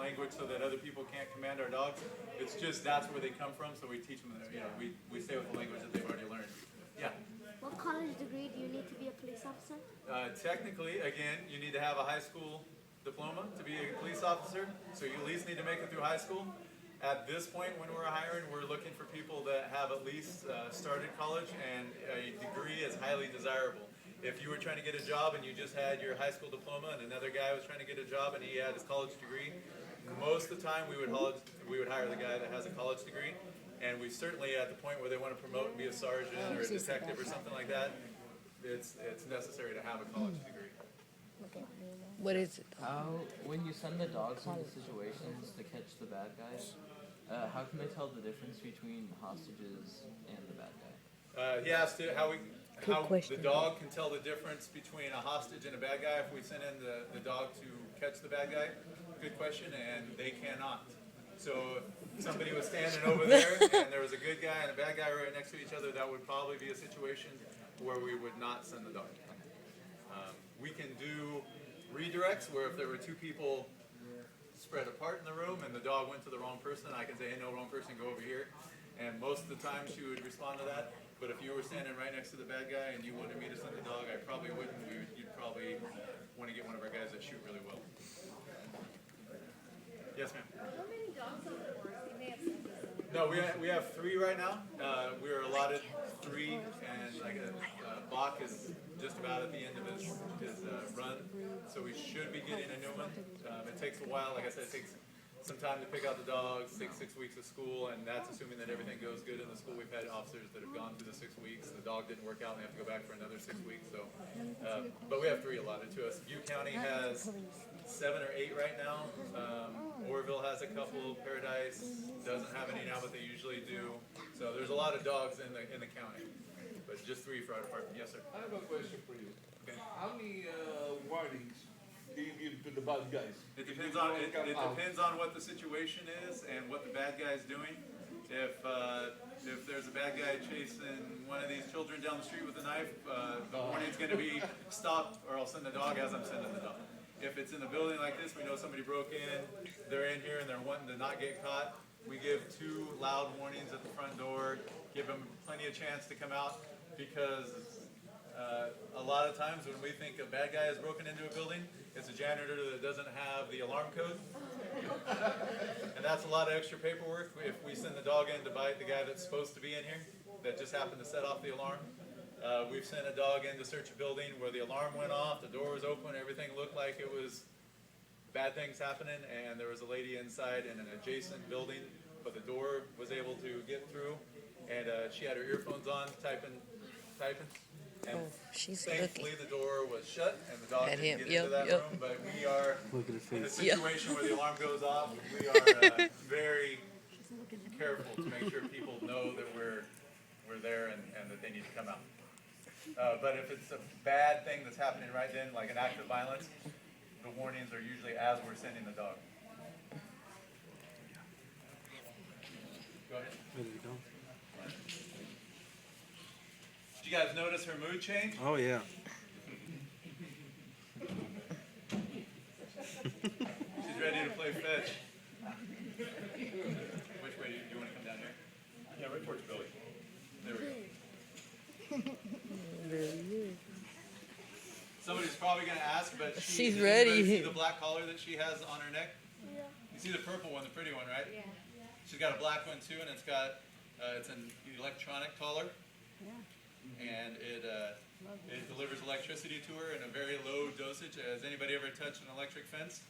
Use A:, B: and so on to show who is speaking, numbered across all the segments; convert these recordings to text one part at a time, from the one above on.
A: language so that other people can't command our dogs. It's just that's where they come from, so we teach them, we stay with the language that they've already learned. Yeah?
B: What college degree do you need to be a police officer?
A: Technically, again, you need to have a high school diploma to be a police officer, so you at least need to make it through high school. At this point, when we're hiring, we're looking for people that have at least started college, and a degree is highly desirable. If you were trying to get a job and you just had your high school diploma and another guy was trying to get a job and he had his college degree, most of the time we would hire the guy that has a college degree. And we certainly, at the point where they want to promote and be a sergeant or a detective or something like that, it's necessary to have a college degree.
C: What is it?
D: When you send the dogs into situations to catch the bad guys, how can they tell the difference between hostages and the bad guy?
A: He asked how
C: question.
A: the dog can tell the difference between a hostage and a bad guy if we send in the dog to catch the bad guy. Good question, and they cannot. So if somebody was standing over there and there was a good guy and a bad guy right next to each other, that would probably be a situation where we would not send the dog. We can do redirects where if there were two people spread apart in the room and the dog went to the wrong person, I can say, hey, no, wrong person, go over here. And most of the time she would respond to that. But if you were standing right next to the bad guy and you wanted me to send the dog, I probably wouldn't. You'd probably want to get one of our guys that shoot really well. Yes, ma'am.
B: How many dogs on the force? You may have said this.
A: No, we have 3 right now. We are allotted 3, and Bach is just about at the end of his run, so we should be getting a new one. It takes a while. Like I said, it takes some time to pick out the dogs, 6 weeks of school, and that's assuming that everything goes good in the school. We've had officers that have gone through the 6 weeks. The dog didn't work out, and they have to go back for another 6 weeks. So, but we have 3 allotted to us. Butte County has 7 or 8 right now. Orville has a couple. Paradise doesn't have any now, but they usually do. So there's a lot of dogs in the county, but just 3 for our department. Yes, sir.
E: I have a question for you.
A: Okay.
E: How many warnings do you give to the bad guys?
A: It depends on what the situation is and what the bad guy's doing. If there's a bad guy chasing one of these children down the street with a knife, the warning's going to be stop, or I'll send the dog as I'm sending the dog. If it's in a building like this, we know somebody broke in, they're in here and they're wanting to not get caught, we give 2 loud warnings at the front door, give them plenty of chance to come out, because a lot of times when we think a bad guy has broken into a building, it's a janitor that doesn't have the alarm code. And that's a lot of extra paperwork. If we send the dog in to bite the guy that's supposed to be in here, that just happened to set off the alarm. We've sent a dog in to search a building where the alarm went off, the door was open, everything looked like it was bad things happening, and there was a lady inside in an adjacent building, but the door was able to get through, and she had her earphones on, typing, and
C: she's
A: thankfully
C: looking.
A: the door was shut, and the dog
C: At
A: didn't
C: him.
A: get into that
C: Yep.
A: room, but we are in a
C: Yep.
A: situation where the alarm goes off. We are very careful to make sure people know that we're there and that they need to come out. But if it's a bad thing that's happening right then, like an act of violence, the warnings are usually as we're sending the dog. Go ahead. Did you guys notice her mood change?
F: Oh, yeah.
A: She's ready to play fetch. Which way do you want to come down here? Yeah, right towards Billy. There we go. Somebody's probably going to ask, but
C: She's
A: does
C: ready.
A: anybody see the black collar that she has on her neck? Yeah. You see the purple one, the pretty one, right? Yeah. She's got a black one too, and it's got it's an electronic collar. Yeah. And it delivers electricity to her in a very low dosage. Has anybody ever touched an electric fence?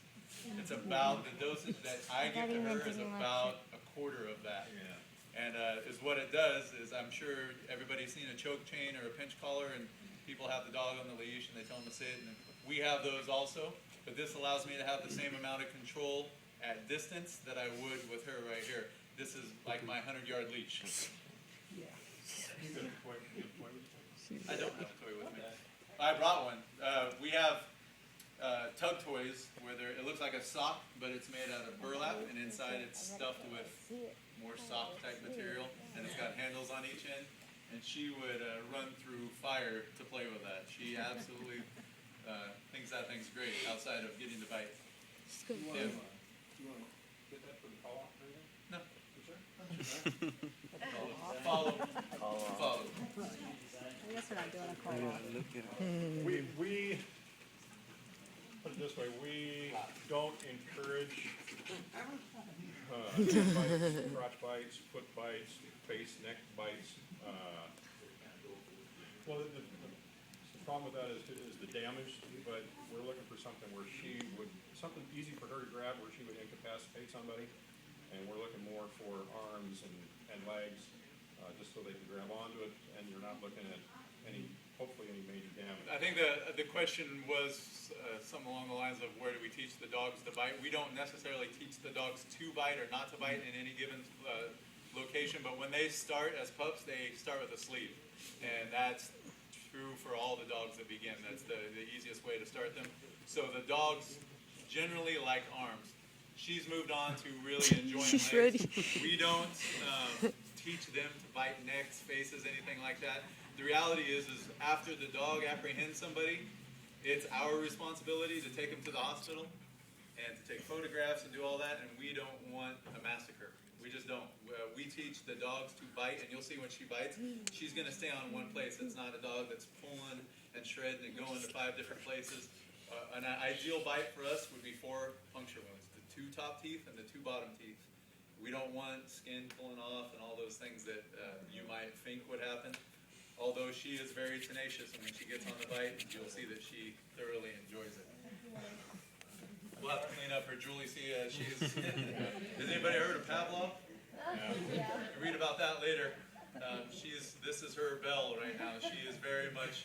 A: It's about the dosage that I give to her is about a quarter of that. Yeah. And is what it does is, I'm sure everybody's seen a choke chain or a pinch collar, and people have the dog on the leash and they tell them to sit. And we have those also, but this allows me to have the same amount of control at distance that I would with her right here. This is like my 100-yard leash. Yeah. I don't have a toy with me. I brought one. We have tug toys where it looks like a sock, but it's made out of burlap, and inside it's stuffed with more sock type material, and it's got handles on each end. And she would run through fire to play with that. She absolutely thinks that thing's great outside of getting to bite. Yeah.
F: We put it this way, we don't encourage head bites, crotch bites, foot bites, face, neck bites. Well, the problem with that is the damage, but we're looking for something where something easy for her to grab, where she would incapacitate somebody. And we're looking more for arms and legs, just so they can grab onto it, and you're not looking at hopefully any major damage.
A: I think the question was something along the lines of where do we teach the dogs to bite? We don't necessarily teach the dogs to bite or not to bite in any given location, but when they start as pups, they start with a sleeve. And that's true for all the dogs that begin. That's the easiest way to start them. So the dogs generally like arms. She's moved on to really enjoying
C: She's
A: legs.
C: ready.
A: We don't teach them to bite necks, faces, anything like that. The reality is after the dog apprehends somebody, it's our responsibility to take them to the hospital and to take photographs and do all that, and we don't want a massacre. We just don't. We teach the dogs to bite, and you'll see when she bites, she's going to stay on one place. It's not a dog that's pulling and shredding and going to 5 different places. An ideal bite for us would be 4 puncture wounds, the 2 top teeth and the 2 bottom teeth. We don't want skin pulling off and all those things that you might think would happen. Although she is very tenacious, and when she gets on the bite, you'll see that she thoroughly enjoys it. We'll have to clean up her Julie. See, she's. Has anybody heard of Pavlov? Yeah. Read about that later. This is her bell right now. She is very much.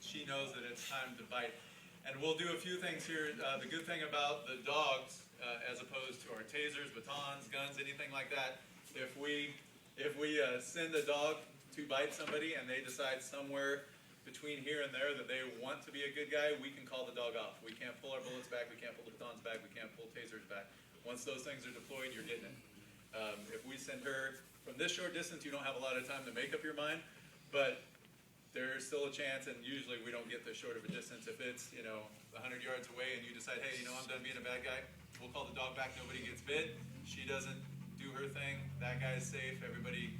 A: She knows that it's time to bite. And we'll do a few things here. The good thing about the dogs, as opposed to our tasers, batons, guns, anything like that, if we send a dog to bite somebody and they decide somewhere between here and there that they want to be a good guy, we can call the dog off. We can't pull our bullets back. We can't pull the batons back. We can't pull tasers back. Once those things are deployed, you're getting it. If we send her from this short distance, you don't have a lot of time to make up your mind, but there's still a chance, and usually we don't get this short of a distance. If it's 100 yards away and you decide, hey, I'm done being a bad guy, we'll call the dog back. Nobody gets bit. She doesn't do her thing. That guy's safe. Everybody,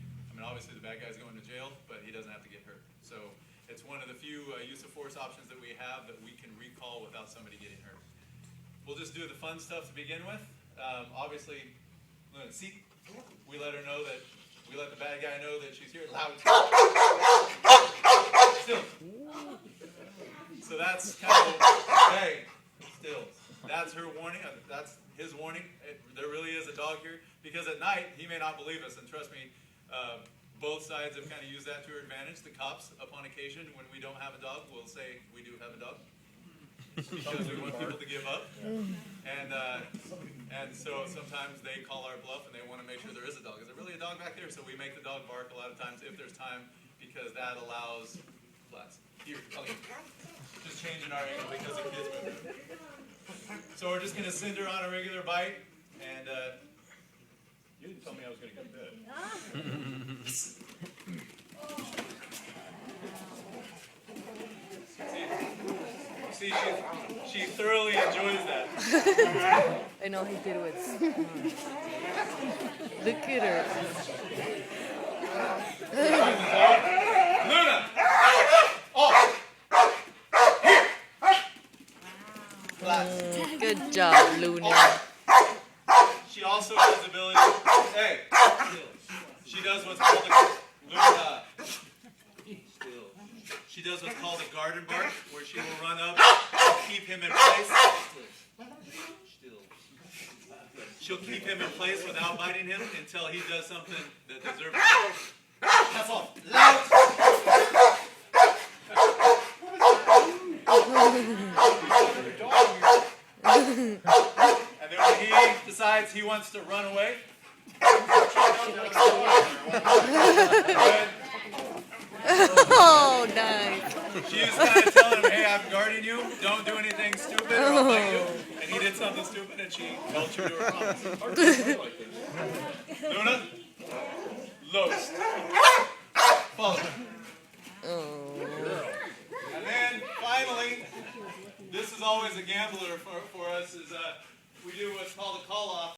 A: obviously the bad guy's going to jail, but he doesn't have to get hurt. So it's one of the few use of force options that we have that we can recall without somebody getting hurt. We'll just do the fun stuff to begin with. Obviously, see, we let her know that, we let the bad guy know that she's here. Loud. Still. So that's kind of, hey, still. That's her warning. That's his warning. There really is a dog here. Because at night, he may not believe us. And trust me, both sides have kind of used that to our advantage. The cops, upon occasion, when we don't have a dog, will say, we do have a dog. Because we want people to give up. And so sometimes they call our bluff and they want to make sure there is a dog. Is there really a dog back there? So we make the dog bark a lot of times if there's time, because that allows flats. Here, just changing our angle because the kids move. So we're just going to send her on a regular bite, and
F: You didn't tell me I was going to get bit.
A: see, she thoroughly enjoys that.
C: I know he did with. Look at her.
A: Luna! Off! Here! Flats.
C: Good job, Luna.
A: She also has the ability. Hey, she does what's called Luna. She does what's called a garden bark, where she will run up and keep him in place. She'll keep him in place without biting him until he does something that deserves it. That's all. Loud. And then when he decides he wants to run away,
C: Oh, nice.
A: she's kind of telling him, hey, I'm guarding you. Don't do anything stupid or I'll bite you. And he did something stupid and she held true to her promise. Luna, Los. Follow. And then finally, this is always a gambler for us, is we do what's called a call-off.